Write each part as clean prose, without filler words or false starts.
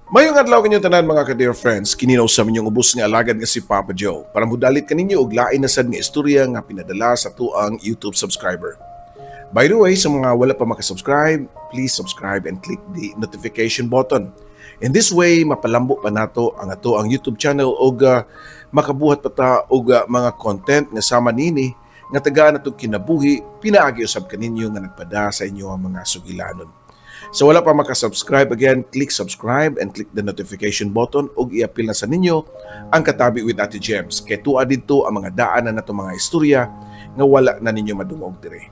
Mayong adlaw kanyo tanan mga ka-dear friends, kininaw sa minyong ubos nga alagad nga si Papa Joe para mudalit kaninyo og lain na sad nga istorya nga pinadala sa tuang YouTube subscriber. By the way, sa mga wala pa makasubscribe, please subscribe and click the notification button. In this way, mapalambo pa nato ang ato ang YouTube channel og makabuhat pa ta og mga content nga sama nini nga tagaan nato kinabuhi pinaagi usab kaninyo nga nagpada sa inyo ang mga sugilanon. So wala pa makasubscribe, again, click subscribe and click the notification button ug i-appeal na sa ninyo ang Katabi with Ate Gems. Kay tuwa dito ang mga daanan na itong mga istorya nga wala na ninyo madungog dire.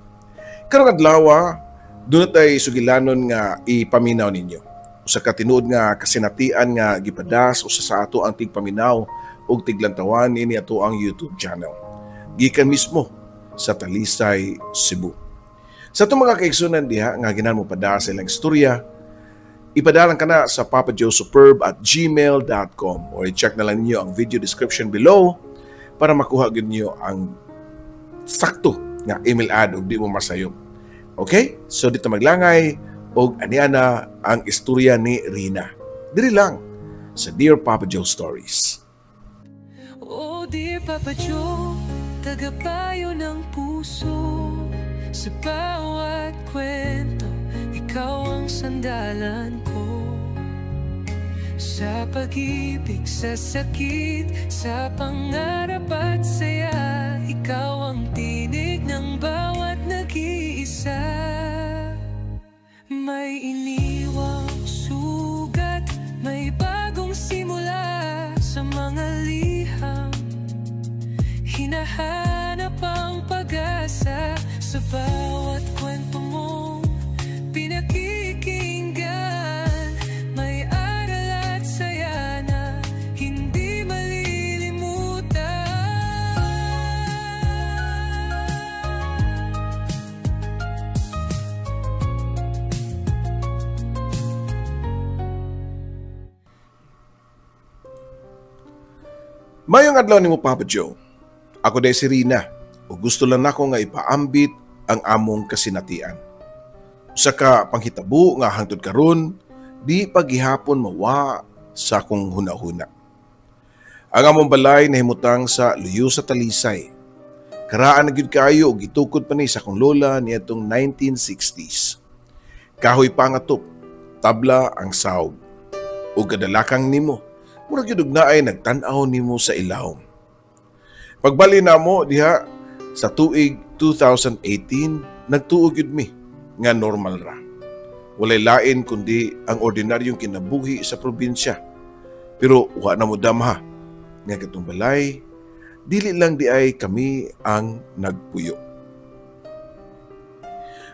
Karong adlaw, doon tayo sugilanon nga ipaminaw ninyo. Usa ka tinuod nga kasinatian nga gipadas usa sa ato ang tigpaminaw ug tiglantawan ini ato ang YouTube channel. Gikan mismo sa Talisay, Cebu. Sa itong mga kaigsunan diha, nga ginan mo padala sa ilang istorya, ipadalang ka na sa papajoesuperb@gmail.com or i-check na lang niyo ang video description below para makuha niyo ang sakto nga email ad ug di mo masayop. Okay? So dito maglangay og aniana ang istorya ni Rina. Diri lang sa Dear Papa Joe Stories. Oh, Dear Papa Joe, tagapayo ng puso. Sa bawat kwento, ikaw ang sandalan ko. Sa pag-ibig, sa sakit, sa pangarap at saya, ikaw ang tinig ng bawat nag-iisa. May iniwang sugat, may bagong simula sa mga liham. Hinahanap ang pag-asa sa bawat kwento mong pinakikinggan. May aral at saya na hindi malilimutan. Mayong adlaw nimo Papa Joe. Ako day si Rina o gusto lang nako nga ipaambit ang among kasinatian. Usa ka panghitabo nga hangtod karon di paghihapon mawa sa akong hunahuna. Ang among balay nahimutang sa luyo sa Talisay. Karaan na gyud kaayo og gitukod pa ni sa akong lola niadtong 1960s. Kahoy pa nga tup, tabla ang sawg. Ug kadalakang nimo, murag gyud naay nagtan-aw nimo sa ilawom. Pagbali namo diha sa tuig 2018, nagtuog yun mi nga normal ra. Walay lain kundi ang ordinaryong kinabuhi sa probinsya. Pero wa na mo damha nga katong balay, dili lang di ay kami ang nagpuyo.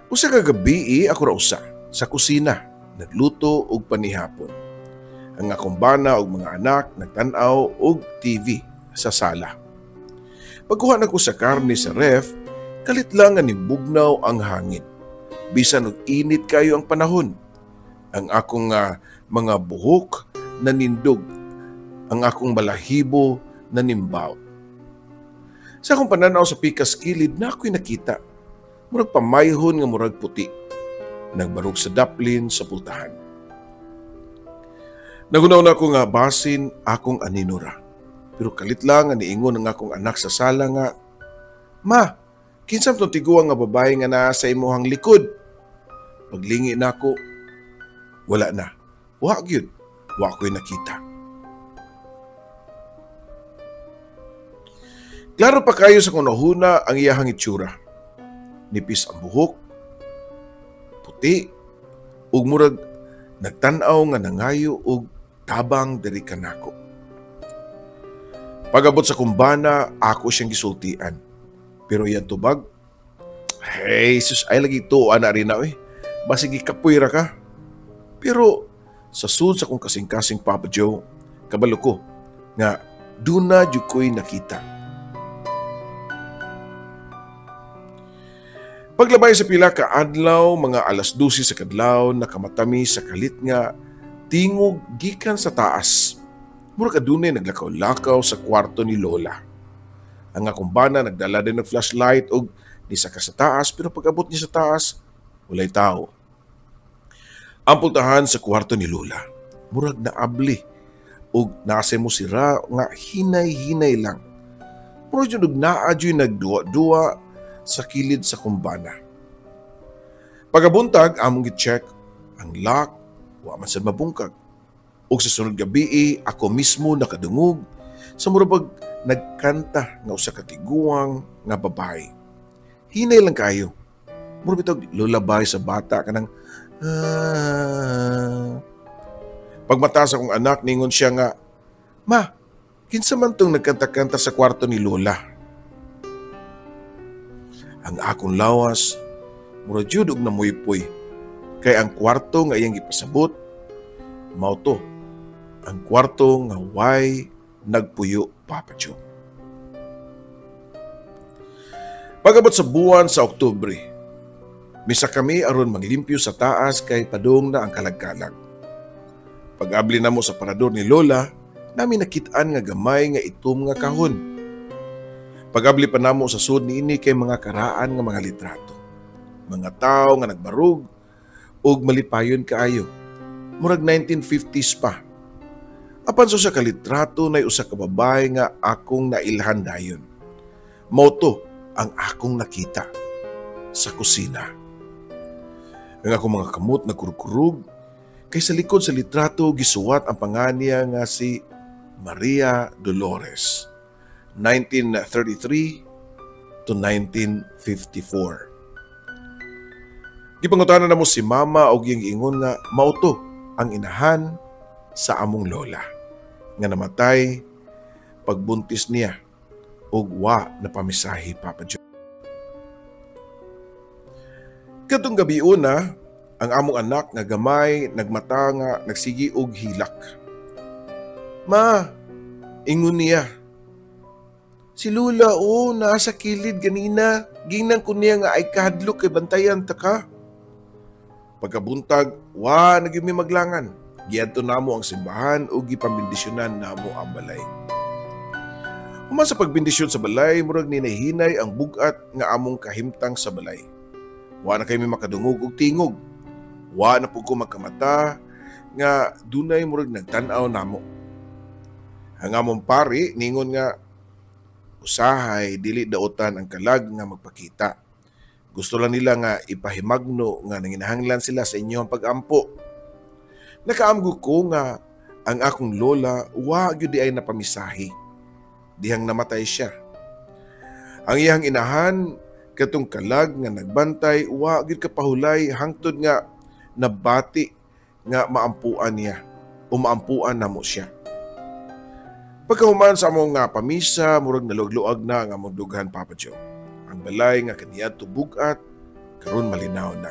Usa ka gabi ako ra usa sa kusina, nagluto og panihapon. Ang akong bana og mga anak nagtan-aw og TV sa sala. Pagkuha na ko sa karne sa ref, kalit lang nga nibugnaw ang hangin. Bisan og init kayo ang panahon. Ang akong mga buhok nanindog, ang akong balahibo nanimbaw. Sa akong pananaw sa pikas kilid na ako'y nakita, murag pamayhon nga murag puti. Nagbarog sa daplin sa pultahan. Nagunaw na ako nga basin akong aninura. Pero kalit lang nga niingon ang akong anak sa sala nga, "Ma, kinsam tong tiguang nga babae nga naa sa imuhang likod?" Paglingi na ako, wala na. Wa gyud, wa ko'y nakita. Klaro pa kayo sa kunahuna ang iyahang itsura. Nipis ang buhok, puti, ug murag nagtan-aw nga nangayo ug tabang diri kanako. Pag-abot sa kumbana, ako siyang gisultian. Pero yan tubag, hey, sus, ay lagi ito, ana rin na basig ikapoy ra ka. Pero sa sud sa kong kasing-kasing Papa Joe, kabalo ko, nga duna jud ko'y nakita. Paglabay sa pila ka adlaw, mga alas 12 sa kadlaw, nakamatami sa kalit nga, tingog gikan sa taas. Mura kadunay naglakaw-lakaw sa kwarto ni Lola. Ang akong bana nagdala din ng flashlight og nisaka sa taas, pero pag-abot niya sa taas, walay tao. Ang pultahan sa kwarto ni Lola. murag naabli ug nase mo sira nga hinay-hinay lang. Murag jud naa jud nagduwa-duwa sa kilid sa kumbana. Pagabuntag among gi-check ang lock, wa man sad mabungkag. Ug sa sunod gabi ako mismo nakadungog sa murag nagkanta nga usa ka tiguang nga babae. Hinay lang kayo. Murag bitog lullaby sa bata kanang Pagmata sa akong anak, ningon siya nga, "Ma, kinsa man tong nagkanta-kanta sa kwarto ni Lola?" Ang akong lawas, mura jud og namuypoy. Kay ang kwarto nga iyang gipasabot, mao to, ang kwarto nga way nagpuyo, Papa Joe. Pagabot sa buwan sa Oktubre, misa kami aron maglimpyo sa taas kay padung na ang kalag-kalag. Pag-abli na mo sa parador ni Lola, namin nakitaan nga gamay nga itom nga kahon. Pag-abli pa namo sa sud niini kay mga karaan nga mga litrato. Mga tao nga nagbarug ug malipayon kaayo. Murag 1950s pa. Apan so sa kalitrato nay usa ka babae nga akong nailhan dayon. Mao to ang akong nakita sa kusina. Ang akong mga kamot nagkurkurug kay sa likod sa litrato gisuwat ang panganiya nga si Maria Dolores, 1933 to 1954. Gipangutanan na mo si Mama og iyang ingon nga mao to ang inahan sa among lola nga namatay pagbuntis niya og wa na pamisahi, Papa Joe. Kadtong gabi una, ang among anak nga gamay nagmata nga nagsigi og hilak. "Ma," ingon niya, "si Lula nasa kilid ganina. Gingnan ko niya nga ay kahadlok kay bantayan ta ka." Pagkabuntag, wa nagyumi maglangan. Giadto namo ang simbahan ug gipambindisyonan namo ang balay. Human sa pagbindisyon sa balay, murag ninahinay ang bugat nga among kahimtang sa balay. Wa na kami makadungog og tingog. Wa na pud ko magkamata nga dunay murag nagtan-aw namo. Ang among pari ningon nga usahay dili daotan ang kalag nga magpakita. Gusto lang nila nga ipahimagno nga nanginahanglan sila sa inyong pag-ampo. Nakaamgo ko nga ang akong lola wa gyud ay napamisahi. Dihang namatay siya. Ang iyang inahan katong kalag nga nagbantay wa gyud kapahulay hangtod nga nabati nga maampuan niya o maampuan namo siya. Pagkahuman sa among nga pamisa, murag nalugluag na ang among dughan, Papa Joe. Ang balay nga kaniadto bugat karon malinaw na.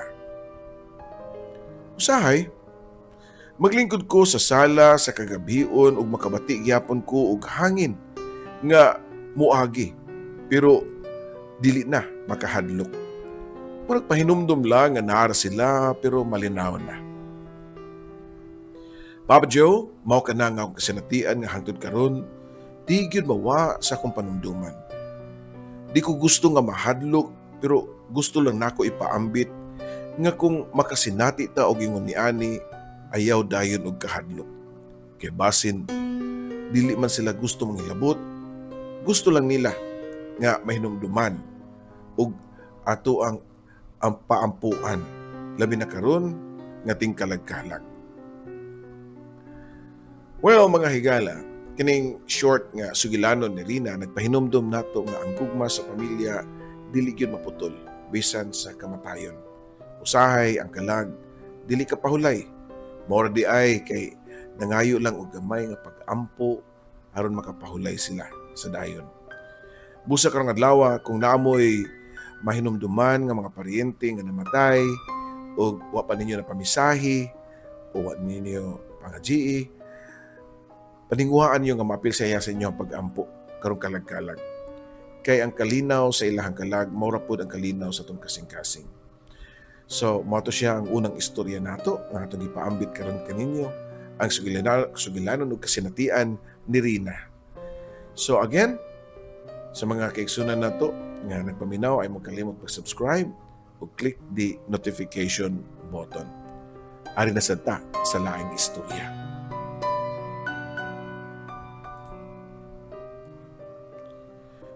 Usahay, maglingkod ko sa sala sa kagabion ug makabati gyapon ko og hangin nga muagi pero dili na makahadlok. Murag pahinumdum lang nga naara sila pero malinaw na. Papa Joe, mao ka na nga akong kasinatian nga hangtod karon, di gyud mawa sa akong panumduman. Di ko gusto nga mahadlok pero gusto lang nako ipaambit nga kung makasinati ta og ingon ni ani ayaw dayon og kahadlok. Kay basin dili man sila gusto mangilabot, gusto lang nila nga mahinumduman ug ato ang paampuan labi na karon nga tingkalag-kalag. Well, mga higala, kining short nga sugilanon ni Rina nagpahinumdum nato nga ang gugma sa pamilya dili gyud maputol bisan sa kamatayon. Usahay ang kalag dili kapahulay. Mao di ay kay nangayo lang og gamay nga pag-ampo aron makapahulay sila sa dayon. Busa karong adlaw kung naamoy mahinumduman nga mga paryente nga namatay o wa pa ninyo na pamisahi o wa ninyo pangadii, paninguhaan nyo nga mapil sa inyo ang pag-ampo karong kalag-kalag. Kay ang kalinaw sa ilahang kalag, maura pod ang kalinaw sa itong kasing-kasing. So, mato siya ang unang istorya nato nga itong ipaambit karon kaninyo ang sugilanon o kasinatian ni Rina. So again, sa mga kaigsunan nato nga nagpaminaw ay magkalimot mag-subscribe o click the notification button. Ari na sa laing istorya.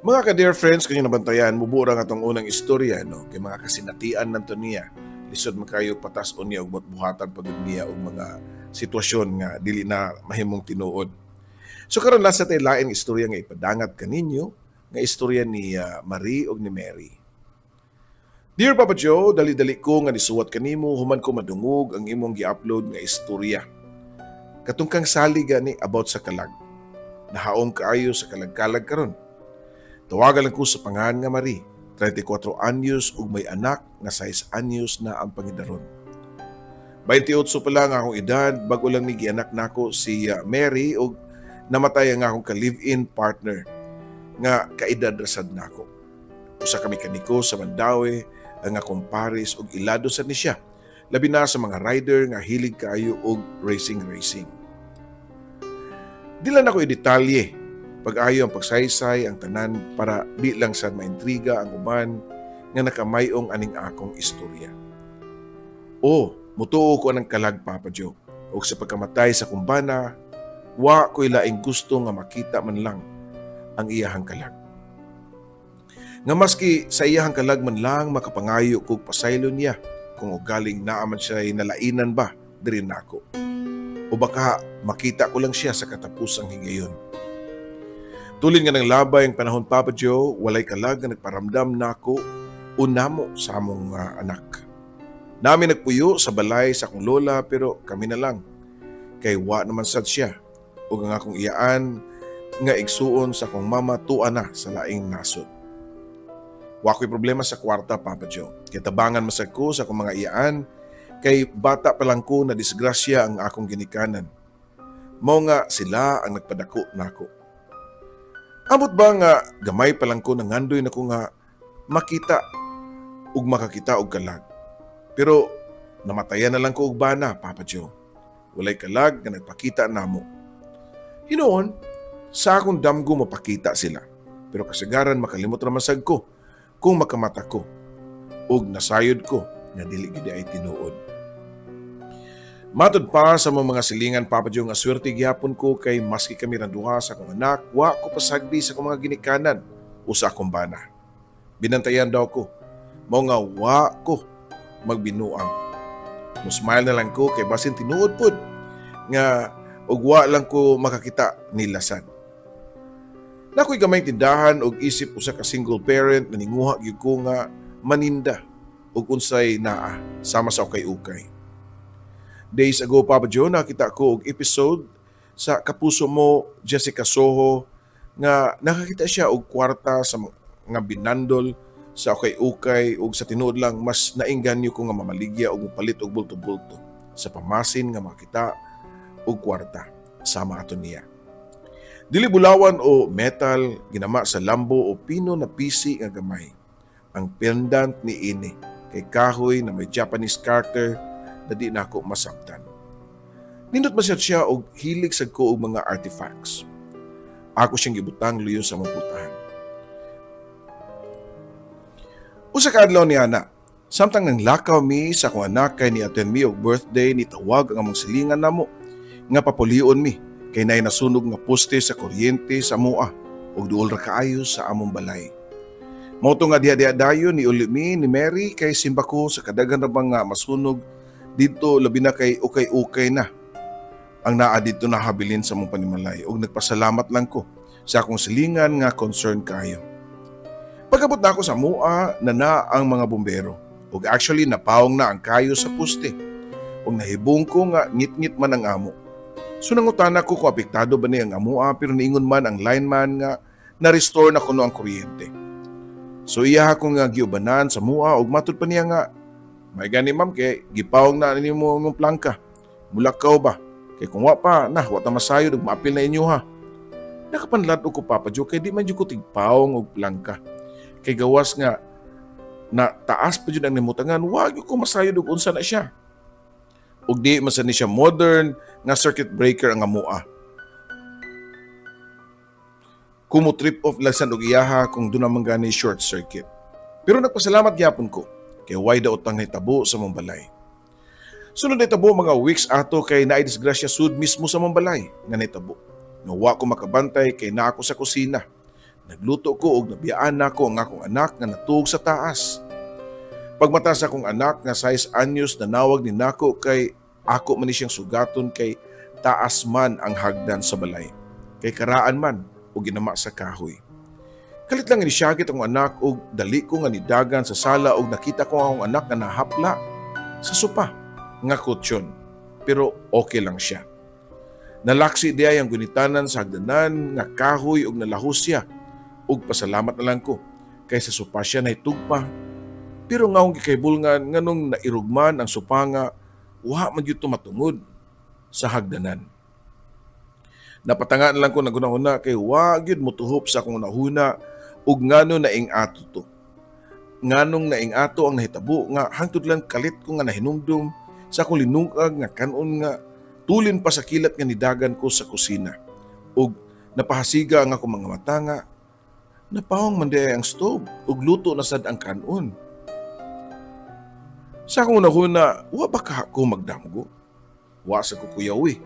Mga ka-dear friends, kanyang nabantayan, mubura nga itong unang istorya, no? Kay mga kasinatian nanto niya. Lisod man kayo patason niya ug buhatan pagud niya og mga sitwasyon nga dili na mahimong tinuod. So karon lasa tay lain istorya nga ipadangat kaninyo, nga istorya ni Marie ug ni Mary. Dear Papa Joe, dali-dali ko nga nisuwat kanimo human ko madungog ang imong gi-upload nga istorya. Katong kang salig gani about sa kalag. Nahaom kaayo sa kalag-kalag karon. Tawagan lang ko sa pangalan nga Marie. 34 anyos ug may anak nga 6 anyos na ang pangidaron. 28 pa lang akong edad bago lang ni gianak nako si Mary ug namatay ang akong ka-live-in partner nga kaedad rasad nako. Usa kami kaniko sa Mandawi ang akong pares ug ilado sad ni siya. Labi na sa mga rider nga hilig kaayo og racing. Dila na ko i-detalye pag-ayo ang pagsaysay ang tanan para di lang sad maintriga ang uban nga nakamayong aning akong istorya. Mutuo ko anang kalag Papa Joe. O sa pagkamatay sa kumbana, wa ko'y laing gusto nga makita man lang ang iyahang kalag. Nga maski sa iyahang kalag man lang makapangayo kog pasaylo niya kung galing naaman siya'y nalainan ba diri nako. O baka makita ko lang siya sa katapusang higayon. Tulad nga ng labay ang panahon Papa Joe, walay kalag nga nagparamdam nako unamo sa among anak. Nami nagpuyo sa balay sa akong lola pero kami na lang. Kay wa naman sad siya. O ang akong iyaan nga igsuon sa akong mama tuwa na sa laing nasod. Wa ko'y problema sa kwarta Papa Joe. Kaya tabangan masag ko sa akong mga iyaan kay bata pa lang ko na disgrasya ang akong ginikanan. Mao nga sila ang nagpadako nako. Amot ba nga gamay pa lang ko nangandoy na ko nga makita ug makakita og kalag. Pero namatayan na lang ko og bana, Papa Joe. Walay kalag nga nagpakita namo. Hinoon, sa akong damgo mapakita sila. Pero kasagaran makalimot ra masag ko kung makamata ko ug nasayod ko nga dili gid ay tinuod. Matod pa sa mga silingan Papa Joe nga swerte gyapon ko kay maski kami ra duha sa akong anak, wa ko pasagdi sa akong mga ginikanan o sa akong bana. Binantayan daw ko. Mao nga wa ko magbinuang. Musmile na lang ko kay basin tinuod pod nga ug wa lang ko makakita ni lasad. Nakoy gamay tindahan og isip usa ka single parent na ninguha gyud ko nga maninda ug unsay naa sama sa ukay-ukay. Days ago, Papa Joe, nakita ko og episode sa Kapuso Mo, Jessica Soho, nga nakakita siya og kwarta sa nga binandol sa ukay-ukay ug sa tinuod lang mas nainganyo ko nga mamaligya og palit og bulto-bulto sa pamasin nga makita og kwarta sama ato niya. Dili bulawan o metal, ginama sa lambo o pino na pisi nga gamay. Ang pendant ni ini kay kahoy na may Japanese character na di na ako masabtan. Nindot masyad siya og hilig sad ko og mga artifacts. Ako siyang gibutang luyo sa maputahan. Usa ka adlaw ni ana, samtang nang lakaw mi sa akong anak kay ni-attend mi og birthday ni tawag ang among silingan namo nga papulion mi kay nay nasunog nga poste sa kuryente sa mua og duol ra kaayo sa among balay. Mao to nga diha dayon ni uli mi ni Mary kay simba ko sa kadagan ra nga masunog dito labi na kay ukay-ukay na ang naa dito nahabilin sa mong panimalay ug nagpasalamat lang ko sa akong silingan nga concern kayo. Pagkabot na ako sa mua na ang mga bumbero ug actually napawong na ang kayo sa poste ug nahibong ko nga ngit-ngit man ang amo. So nangutan ako kung apektado ba niya ang amua pero niingon man ang lineman nga na-restore na kuno ang kuryente. So iya ako nga giubanan sa mua ug matud pa niya nga may gani ma'am kay gipawong na ninyo mo mong plangka. Mulakaw ba? Kay kung wa pa, wa ta masayod ug maapil na inyo ha. Nakapanlat ko Papa Joe kay di man jud ko tigpawong og plangka. Kay gawas nga na taas pa jud ang nimutangan, wa gyud ko masayod og unsa na siya. Ug di masan ni siya modern nga circuit breaker ang amua. Kumo trip off lasan og iyaha kung doon naman gani short circuit. Pero nagpasalamat gyapon ko kay way daot ang hitabo sa mong balay. Sunod na hitabo mga weeks ato kay naay disgrasya sud mismo sa mong balay nga nitabo. Nga wa ko makabantay kay naa ko sa kusina. Nagluto ko og nabiyaan nako ang akong anak nga natuog sa taas. Pagmata sa akong anak nga 6 anyos na nawag ni nako kay ako man ni siyang sugaton kay taas man ang hagdan sa balay. Kay karaan man o ginama sa kahoy. Kalit lang inisyagit ang anak og dali ko nga nidagan sa sala og nakita ko ang anak nga nahapla sa sopa nga kutsyon. Pero okay lang siya. Nalaksi diay ang gunitanan sa hagdanan nga kahoy og nalahos siya. Og pasalamat na lang ko kay sa sopa siya naitugpa. Pero nga akong gikaybulngan nga nung nairugman ang sopa nga wa man gyud matungod sa hagdanan. Napatangaan lang ko na gunahuna kay wa gyud motuhop sa akong nahuna ug ngano naing ato to. Nganong naing ato ang nahitabo nga hangtod lang kalit ko nga nahinumdum sa akong linungag nga kanon nga tulin pa sa kilat nga nidagan ko sa kusina. Ug napahasiga ang akong mga mata nga napahong manday ang stove ug luto na sad ang kanon. Sa akong nahuna, wa ba ka ako magdamgo? Wa sa kukuyawi.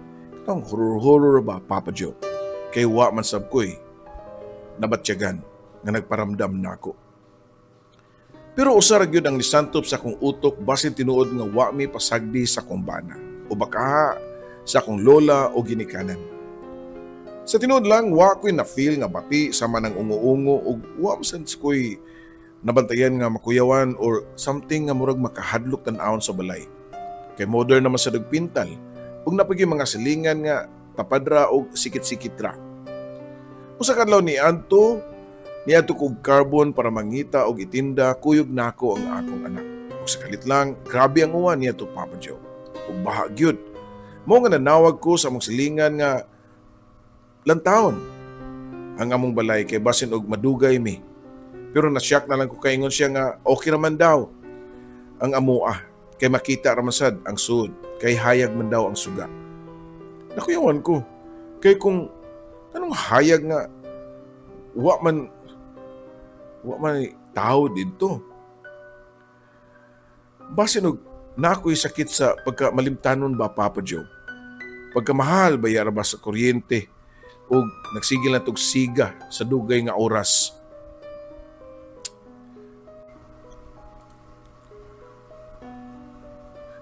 Ang horror-horror ba, Papa Joe? Kay wa man sab ko'y nabatyagan nga nagparamdam na ako. Pero usar gyud ang nisantop sa akong utok basin tinuod nga wa mi pasagdi sa akong bana o baka sa akong lola o ginikanan. Sa tinuod lang, wa ko'y na-feel nga bati sama ng ungo-ungo o wa man ko'y nabantayan nga makuyawan or something nga murag makahadlok tan-awon sa balay. Kay modern naman sa dagpintal ug napagi mga silingan nga tapadra og sikit-sikit ra. Usa kadlaw ni Anto kog carbon para mangita og itinda kuyog nako ang akong anak. Ug sa kalit lang, grabe ang uwan niya to Papa Joe. Ug baha gyud. Mo nga nanawag ko sa among silingan nga lantawon ang among balay kay basin og madugay mi. Pero nasyak na lang ko kaingon siya nga okay naman daw ang amoa kay makita raman sad ang sud kay hayag man daw ang suga. Nakuyawan ko kay kung anong hayag nga wa man tao dito. Basin og nakoy sakit sa pagka malimtanon ba Papa Joe. Pagka mahal bayar ba sa kuryente ug nagsigil na tog siga sa dugay nga oras.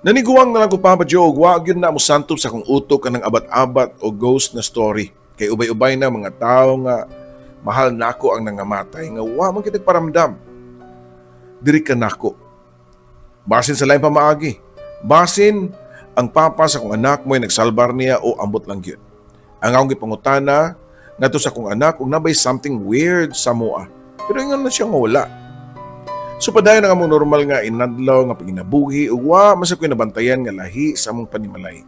Naniguang na lang ko Papa Joe, wag yun na mo santop sa kong utok ka ng abat-abat o ghost na story. Kay ubay-ubay na mga tao nga mahal nako ang nangamatay nga wa man kitag paramdam. Diri ka nako. Basin sa lain pamaagi. Basin ang papa sa kong anak mo'y nagsalbar niya o ambot lang yun. Ang akong gipangutana nga to sa kong anak kung nabay something weird sa moa. Pero ingon na siya nga wala. So padayon ang among normal nga inadlaw nga paginabuhi ug wa masab koy nabantayan nga lahi sa among panimalay.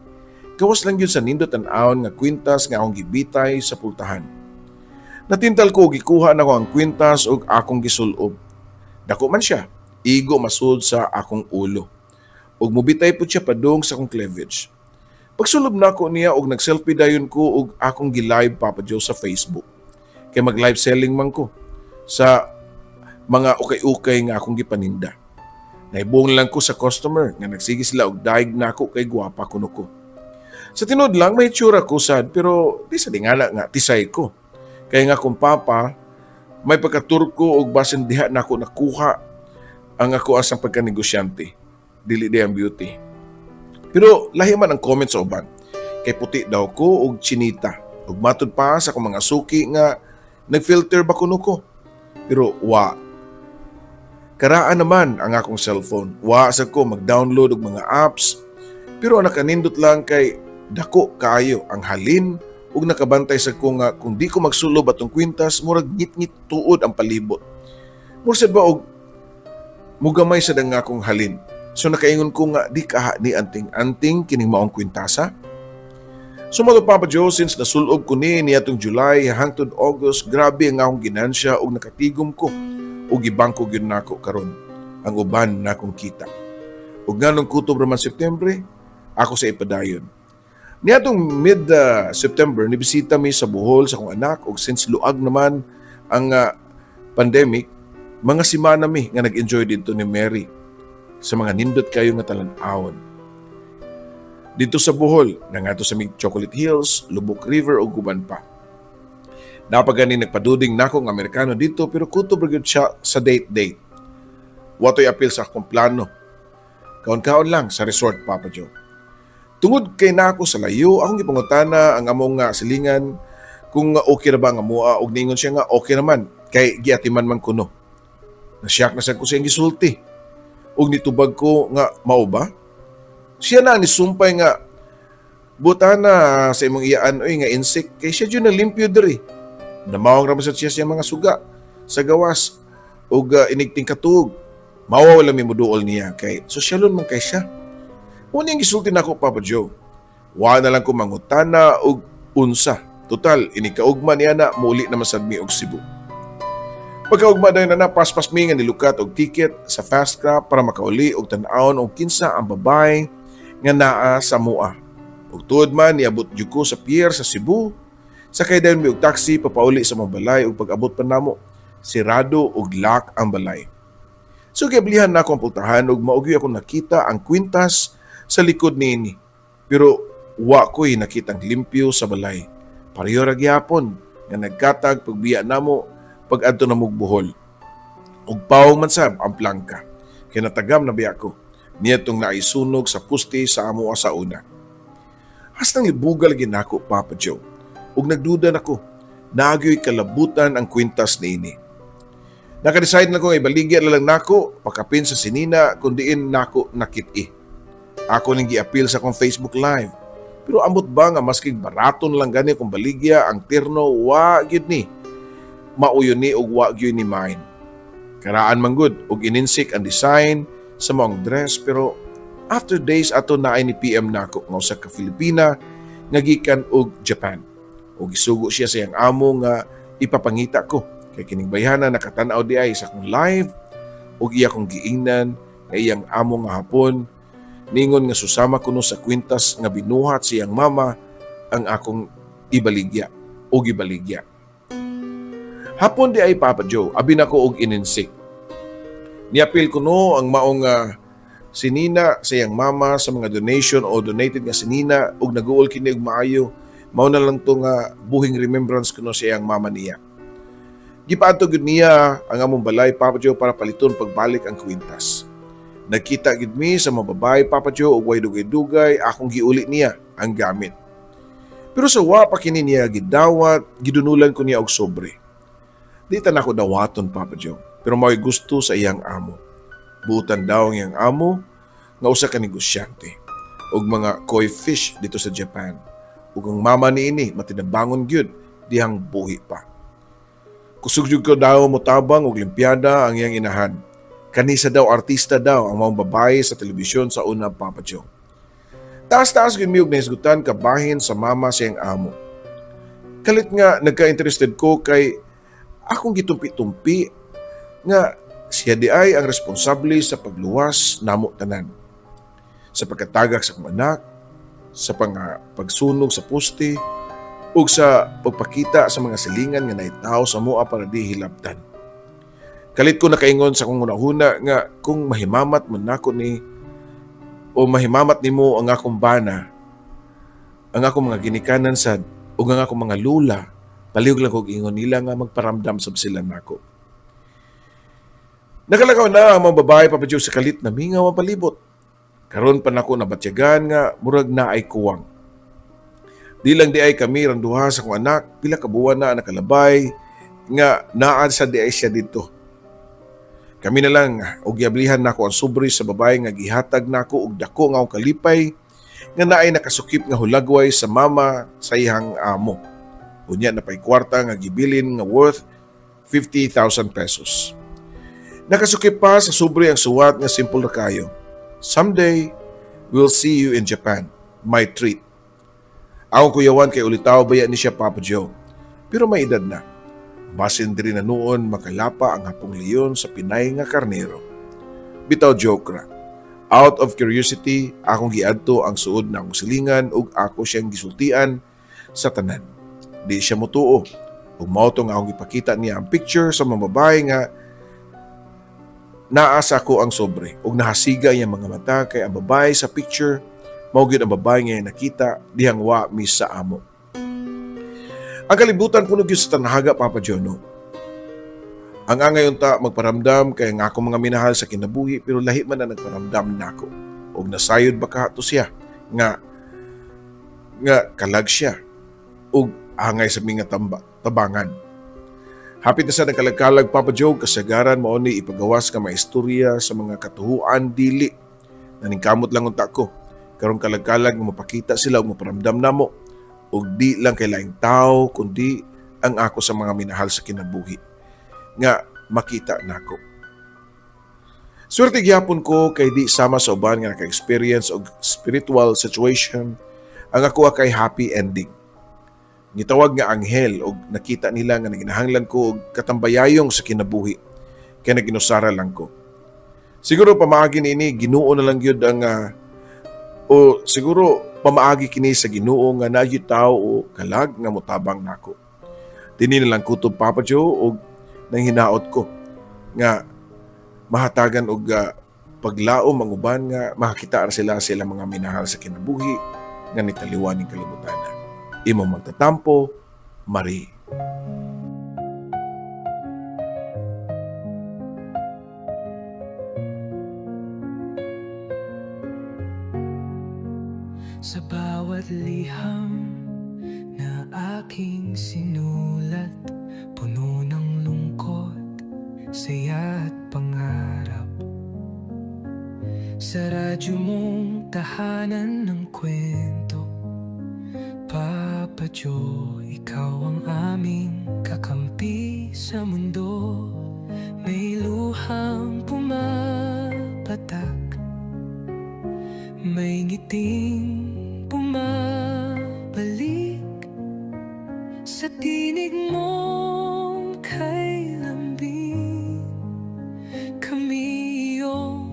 Gawas lang yun sa nindot tan-awon nga kwintas nga akong gibitay sa pultahan. Natintal ko gikuha na ko ang kwintas ug akong gisulob. Dako man siya, igo masud sa akong ulo. Ug mobitay pud siya padung sa akong cleavage. Pagsulob nako niya ug nag-selfie dayon ko ug akong gi-live Papa Joe sa Facebook. Kay mag-live selling man ko sa mga ukay-ukay nga akong gipaninda. Naibong lang ko sa customer nga nagsige sila og daig nako kay gwapa kuno ko. Sa tinod lang may itsura ko sad pero di sa dingala nga tisay ko. Kaya nga kung papa may pagkaturko og basin diha nako nakuha ang ako asang pagkanegosyante. Dili di ang beauty. Pero lahi man ang comment sa uban. Kay puti daw ko og chinita. Ug matud pa sa akong mga suki nga nagfilter ba kuno ko. Pero wa. Karaan naman ang akong cellphone. Wa sa ko mag-download og mga apps. Pero nakanindot lang kay dako kaayo ang halin ug nakabantay sa ko nga kung di ko magsulob atong kwintas murag ngit-ngit tuod ang palibot. Mursad ba og mugamay sa dang akong halin. So nakaingon ko nga di kaha ni anting-anting kining maong kwintasa. Sumato Papa Joe since nasulob ko ni atong July hangtod August grabe ang akong ginansya ug nakatigom ko. Ug gibangko gyud nako karon ang uban nakong kita. Ug nganong kutob raman September, ako sa ipadayon. Niadtong mid-September nibisita mi sa Bohol sa akong anak ug since luag naman ang pandemic, mga semana mi nga nag-enjoy dito ni Mary sa mga nindot kayo nga talan-awon. Dito sa Bohol, nangato sa Chocolate Hills, Lubok River ug uban pa. Napagani nagpaduding nako ng Amerikano dito pero kutob ra gyud siya sa date. Wato'y apil sa akong plano. Kaon-kaon lang sa resort, Papa Joe. Tungod kay nako sa layo, akong gipangutana ang among silingan kung okay ra ba nga mua og ningon siya nga okay naman kay giatiman man kuno. Nasyak na sad ko siyang gisulti. Og nitubag ko nga mao ba? Siya na ni sumpay nga butana sa imong iyaan oy nga insect kay siya jud na limpyo diri. Namawang ra siya sa mga suga sa gawas og inigting katug. Mawa wala mi muduol niya kay sosyalon man kay siya. Uning gisulti nako Papa Joe. Wa na lang ko mangutana og unsa. Total inikaugma niya na muli na masad mi og Cebu. Pagkaugma dayon na paspas mi nga nilukat og ticket sa fast crab para makauli og tan-awon og kinsa ang babae nga naa sa mua. Ug tuod man niabot jud ko sa pier sa Cebu. Sakay dayon mi og taxi papauli sa mga balay ug pag-abot pa namo sirado og lock ang balay. So giblihan na akong pultahan ug maugyo akong nakita ang kwintas sa likod niini. Pero wa ko'y nakitang limpyo sa balay. Pareho ra gyapon nga nagkatag pagbiya namo pag adto na mugbuhol. Ug pawong man sab ang plangka. Kinatagam na biya ko. Niyatong naisunog sa puste sa amo sa una. Hastang ibugal ginako Papa Joe. Ug nagduda nako. Nagyoy kalabutan ang kwintas niini. Naka-decide na ko nga ibaligya na lang nako pakapin sa sinina kundiin nako nakit-i. Ako ning gi-appeal sa akong Facebook Live. Pero ambot ba nga maski baraton lang gani kung baligya ang terno wa gyud ni. Mauyon ni og wa gyud ni mine. Karaan man gud og ininsik ang design sa mong dress pero after days ato naay ni PM nako nga usa ka Filipina nga gikan og Japan. Og isugo siya sa iyang amo nga ipapangita ko kay kining bayhana nakatan-aw di ay sa akong live og iya kong giingnan nga iyang amo nga hapon ningon nga susama kuno sa kwintas nga binuhat siyang mama ang akong ibaligya o gibaligya. Hapon di ay Papa Joe, abi nako og ininsik. Niapil kuno ang maong sinina sa iyang mama sa mga donation o donated nga sinina og naguol kini og maayo. Mao na lang to nga buhing remembrance kuno sa iyang mama niya. Gipaadto gud niya ang among balay Papa Joe para paliton pagbalik ang kwintas. Nagkita gid mi sa mga babae Papa Joe og way dugay-dugay akong giuli niya ang gamit. Pero sa wa pa kini niya gidawat, gidunulan ko niya og sobre. Di ta nako dawaton Papa Joe, pero mao'y gusto sa iyang amo. Buutan daw ang iyang amo nga usa ka negosyante og mga koi fish dito sa Japan. Ug ang mama niini matinabangon gyud dihang buhi pa. Kusog jud ko daw motabang og limpyada ang iyang inahan. Kanisa daw artista daw ang mga babae sa telebisyon sa una Papa Joe. Taas-taas gyud mi og nahisgutan kabahin sa mama sa iyang amo. Kalit nga nagka-interested ko kay akong gitumpi-tumpi nga siya di ay ang responsable sa pagluwas namo tanan. Sa pagkatagak sa akong anak, sa pagsunog sa poste, ug sa pagpakita sa mga silingan nga naitaw sa mua para di hilabtan. Kalit ko nakaingon sa akong una-una nga kung mahimamat man nako ni o mahimamat nimo ang akong bana, ang akong mga ginikanan sad ug ang akong mga lula, palihog lang kog ingon nila nga magparamdam sab sila nako. Nakalakaw na ang mga babae Papa Joe sa kalit na mingaw ang palibot. Karon pa nako nabatyagan nga murag na ay kuwang. Di lang di ay kami randuha sa akong anak, pila ka buwan na nakalabay nga naa sa di ay siya dito. Kami na lang og giablihan nako ang sobre sa babae nga gihatag nako og dako nga akong kalipay nga naay nakasukip nga hulagway sa mama sa iyang amo. Unya na pay kwarta nga gibilin nga worth 50,000 pesos. Nakasukip pa sa sobre ang suwat nga simple na kayo. Someday, we'll see you in Japan. My treat. Akong kuyawan kay ulitaw baya ni siya Papa Joe. Pero may edad na. Basin diri na noon makalapa ang hapong leon sa Pinay nga karnero. Bitaw joke ra. Out of curiosity, akong giadto ang suod na akong silingan ug ako siyang gisultian sa tanan. Di siya motuo. Ug mao to nga akong ipakita niya ang picture sa mga babae nga naasa ko ang sobre ug nahasiga iyang mga mata kay ang babae sa picture mao gyud ang babae nga nakita dihang wa mi sa amo. Ang kalibutan puno gyud sa tanaga, Papa Joe, no? Ang ngayon ta magparamdam kay nga ako mga minahal sa kinabuhi pero lahi man na nagparamdam nako. Og nasayod ba ka to siya nga kalag siya og angay sa mga tabangan. Hapit na sa nagkalagkalag, Papa Joe, kasagaran mao ni ipagawas ka maistorya sa mga katuhuan dili. Naningkamot lang unta ko. Karong kalagkalag nga mapakita sila og maparamdam namo og di lang kay laing tao kundi ang ako sa mga minahal sa kinabuhi nga makita nako. Swerte gyapon ko kay di sama sa uban nga naka-experience og spiritual situation. Ang ako kay happy ending. Gitawag nga anghel og nakita nila nga naginahanglan ko og katambayayong sa kinabuhi kay naginusara lang ko. Siguro pamaagi ini Ginoo na lang gyud ang o siguro pamaagi kini sa Ginoo nga naay tao o kalag nga motabang nako. Dinhi na lang kutob, Papa Joe, og nang hinaot ko nga mahatagan og paglaom ang uban nga makakita sila mga minahal sa kinabuhi nga nitaliwan ning kalibutan. Imo magtatampo, Marie. Sa bawat liham na aking sinulat, puno ng lungkot, saya at pangarap. Sa radyo mong tahanan ng kwento, Papa Joe, ikaw ang aming kakampi sa mundo. May luhang pumapatak, may ngiting bumabalik sa tinig mong kay lambing. Kami iyong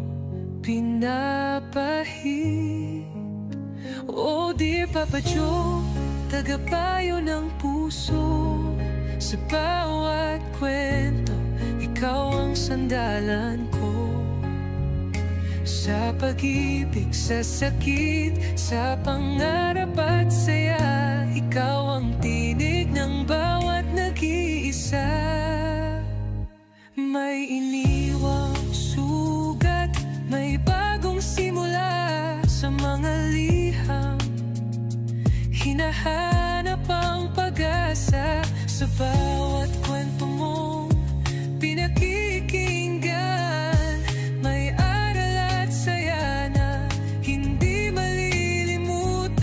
pinapahid. Oh dear Papa Joe, tagapayo ng puso. Sa bawat kwento, ikaw ang sandalan ko. Sa pag-ibig, sa sakit, sa pangarap at saya, ikaw ang tinig ng bawat nag-iisa. May iniwang sugat, may bagong simula sa mga liham. Hinahanap ang pag-asa sa bawat kwento mong pinakikinggan. May aral at saya na hindi malilimutan.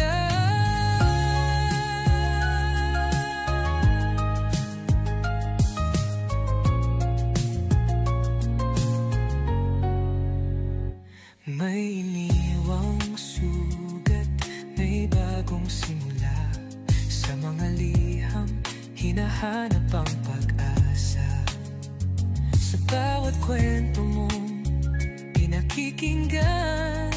May iniwang sugat, may bagong simula sa mga liham. Hinahanap ang pag-asa sa bawat kwento mong pinakikinggan.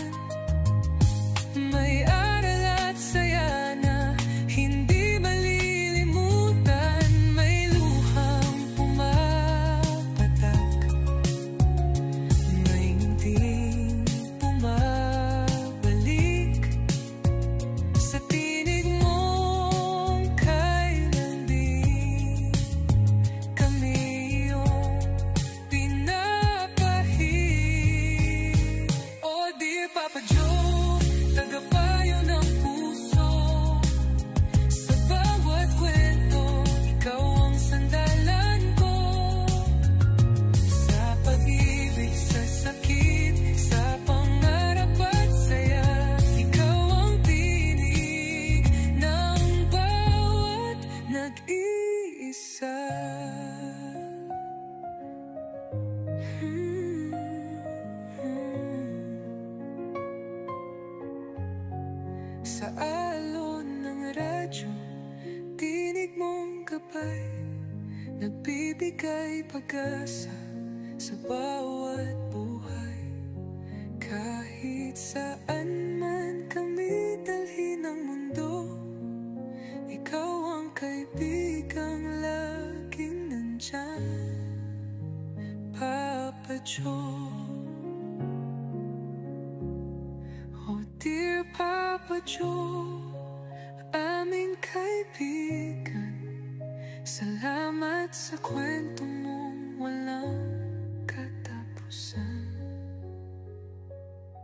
May aral at saya na hindi malilimutan. May luhang pumapatak, may ngiting bumabalik sa tinig mong kay lambing. Kami iyong pinapahid. Oh dear Papa Joe, tagapayo ng puso. Sa bawat kwento, ikaw ang sandalan ko. Sa pag-ibig, sa sakit, sa pangarap at saya, ikaw ang tinig ng bawat nag-iisa. Sa alon ng radyo, tinig mong gabay, nagbibigay pag-asa sa bawat buhay. Kahit saan man kami dalhin ng mundo, ikaw ang kaibigang laging nandyan, Papa Joe. Oh dear Papa Joe, aming kaibigan, Salamat sa kwento mong walang katapusan.